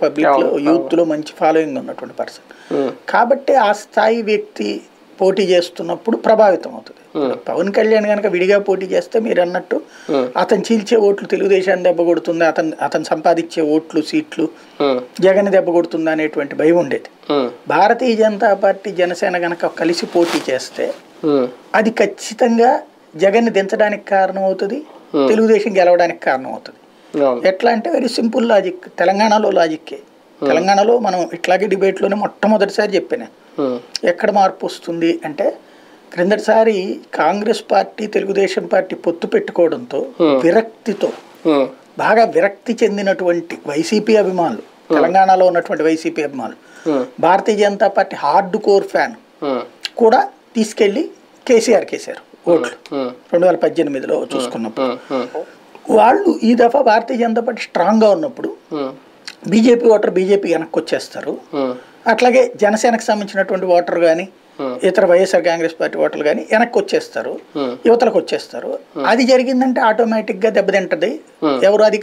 Public లో youth లో మంచి ఫాలోయింగ్ ఉన్నటువంటి పర్సన్. కాబట్టి ఆ స్థాయి వ్యక్తి పోటీ చేస్తున్నప్పుడు ప్రభావితం అవుతుంది. పవన్ కళ్యాణ్ కనుక విడిగా పోటీ చేస్తే మీరు అన్నట్టు అతను చీల్చే ఓట్లు తెలుగుదేశాన్ని దెబ్బ కొడుతుంది, అతను సంపాదించే ఓట్లు సీట్లు జగన్ దెబ్బ కొడుతుంది అనేటువంటి భయం ఉండేది. భారతీయ జనతా పార్టీ జనసేన కనుక కలిసి పోటీ చేస్తే అది ఖచ్చితంగా జగన్ దించడానికి కారణం అవుతుంది, తెలుగుదేశం గెలవడానికి కారణం అవుతుంది. ఎట్లా అంటే వెరీ సింపుల్ లాజిక్. తెలంగాణలో లాజిక్కే. తెలంగాణలో మనం ఇట్లాగే డిబేట్లోనే మొట్టమొదటిసారి చెప్పాను ఎక్కడ మార్పు వస్తుంది అంటే, క్రిందటిసారి కాంగ్రెస్ పార్టీ తెలుగుదేశం పార్టీ పొత్తు పెట్టుకోవడంతో విరక్తితో బాగా విరక్తి చెందినటువంటి వైసీపీ అభిమానులు, తెలంగాణలో ఉన్నటువంటి వైసీపీ అభిమానులు, Bharatiya Janata party hard core fan కూడా తీసుకెళ్లి కేసీఆర్ కేసారు ఓట్లు 2018లో చూసుకున్నప్పుడు. వాళ్ళు ఈ దఫా భారతీయ జనతా పార్టీ స్ట్రాంగ్గా ఉన్నప్పుడు బీజేపీ ఓటర్ బీజేపీ వెనక్కి వచ్చేస్తారు. అట్లాగే జనసేనకు సంబంధించినటువంటి ఓటర్ కానీ ఇతర వైఎస్ఆర్ కాంగ్రెస్ పార్టీ ఓటర్లు కానీ వెనక్కి వచ్చేస్తారు, యువతలకు వచ్చేస్తారు. అది జరిగిందంటే ఆటోమేటిక్గా దెబ్బతింటది. ఎవరు అధికారం